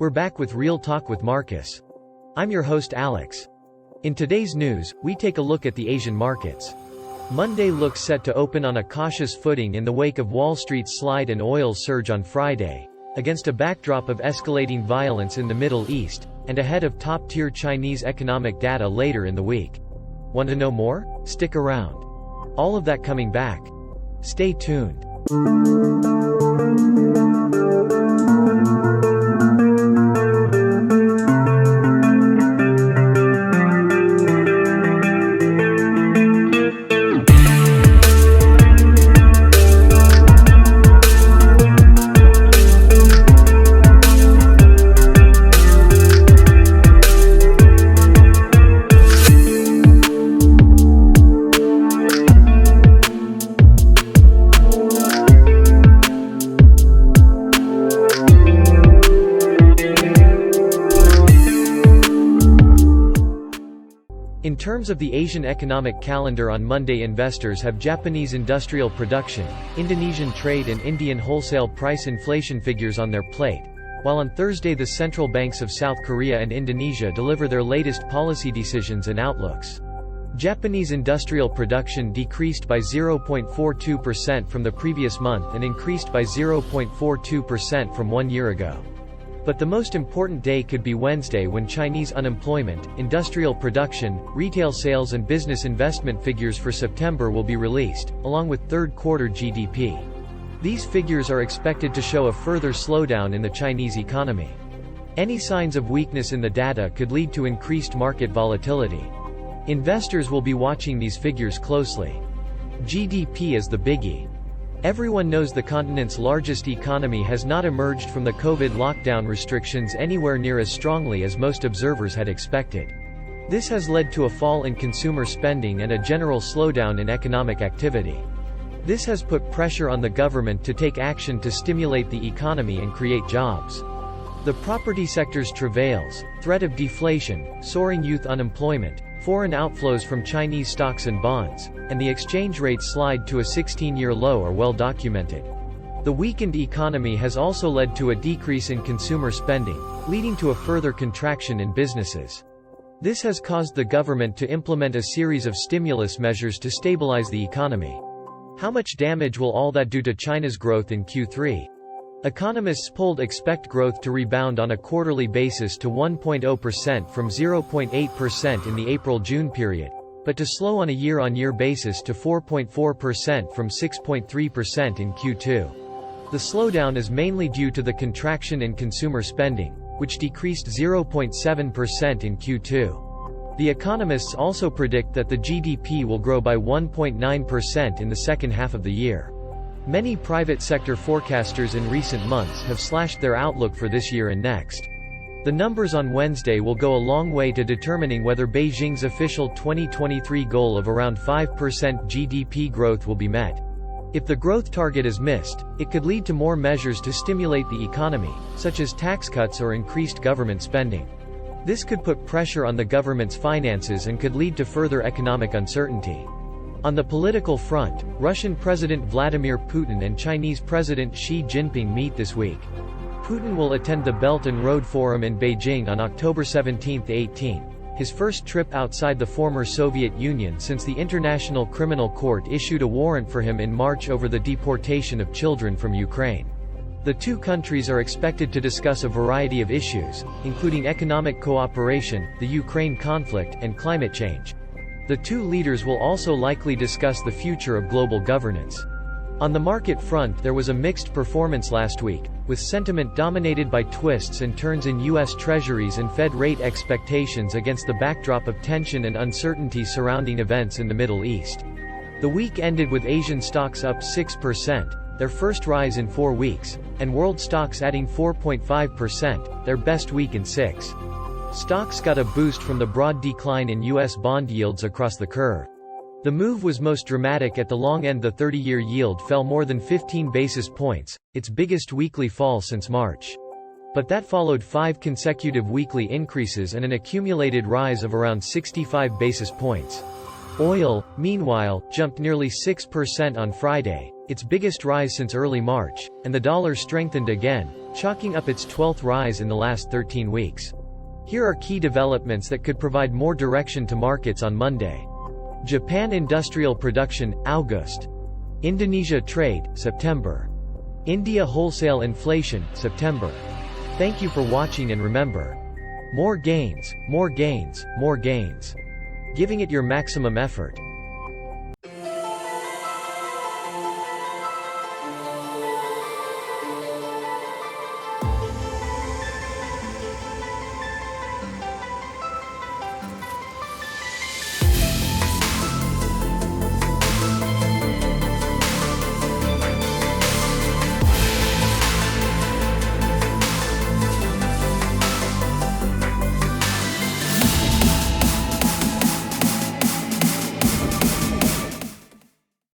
We're back with Real Talk with Marcus. I'm your host Alex. In today's news, we take a look at the Asian markets. Monday looks set to open on a cautious footing in the wake of Wall Street's slide and oil surge on Friday, against a backdrop of escalating violence in the Middle East, and ahead of top-tier Chinese economic data later in the week. Want to know more? Stick around. All of that coming back. Stay tuned. In terms of the Asian economic calendar, on Monday investors have Japanese industrial production, Indonesian trade and Indian wholesale price inflation figures on their plate, while on Thursday the central banks of South Korea and Indonesia deliver their latest policy decisions and outlooks. Japanese industrial production decreased by 0.42% from the previous month and increased by 0.42% from 1 year ago. But the most important day could be Wednesday, when Chinese unemployment, industrial production, retail sales and business investment figures for September will be released, along with third-quarter GDP. These figures are expected to show a further slowdown in the Chinese economy. Any signs of weakness in the data could lead to increased market volatility. Investors will be watching these figures closely. GDP is the biggie. Everyone knows the continent's largest economy has not emerged from the COVID lockdown restrictions anywhere near as strongly as most observers had expected. This has led to a fall in consumer spending and a general slowdown in economic activity. This has put pressure on the government to take action to stimulate the economy and create jobs. The property sector's travails, threat of deflation, soaring youth unemployment, foreign outflows from Chinese stocks and bonds, and the exchange rate slide to a 16-year low are well documented. The weakened economy has also led to a decrease in consumer spending, leading to a further contraction in businesses. This has caused the government to implement a series of stimulus measures to stabilize the economy. How much damage will all that do to China's growth in Q3? Economists polled expect growth to rebound on a quarterly basis to 1.0% from 0.8% in the April-June period, but to slow on a year-on-year basis to 4.4% from 6.3% in Q2. The slowdown is mainly due to the contraction in consumer spending, which decreased 0.7% in Q2. The economists also predict that the GDP will grow by 1.9% in the second half of the year. Many private sector forecasters in recent months have slashed their outlook for this year and next. The numbers on Wednesday will go a long way to determining whether Beijing's official 2023 goal of around 5% GDP growth will be met. If the growth target is missed, it could lead to more measures to stimulate the economy, such as tax cuts or increased government spending. This could put pressure on the government's finances and could lead to further economic uncertainty. On the political front, Russian President Vladimir Putin and Chinese President Xi Jinping meet this week. Putin will attend the Belt and Road Forum in Beijing on October 17–18, his first trip outside the former Soviet Union since the International Criminal Court issued a warrant for him in March over the deportation of children from Ukraine. The two countries are expected to discuss a variety of issues, including economic cooperation, the Ukraine conflict, and climate change. The two leaders will also likely discuss the future of global governance. On the market front, there was a mixed performance last week, with sentiment dominated by twists and turns in U.S. Treasuries and Fed rate expectations against the backdrop of tension and uncertainty surrounding events in the Middle East. The week ended with Asian stocks up 6%, their first rise in 4 weeks, and world stocks adding 4.5%, their best week in 6. Stocks got a boost from the broad decline in U.S. bond yields across the curve. The move was most dramatic at the long end. The 30-year yield fell more than 15 basis points, its biggest weekly fall since March. But that followed 5 consecutive weekly increases and an accumulated rise of around 65 basis points. Oil, meanwhile, jumped nearly 6% on Friday, its biggest rise since early March, and the dollar strengthened again, chalking up its 12th rise in the last 13 weeks. Here are key developments that could provide more direction to markets on Monday. Japan industrial production, August. Indonesia trade, September. India wholesale inflation, September. Thank you for watching, and remember, more gains, more gains, more gains. Giving it your maximum effort.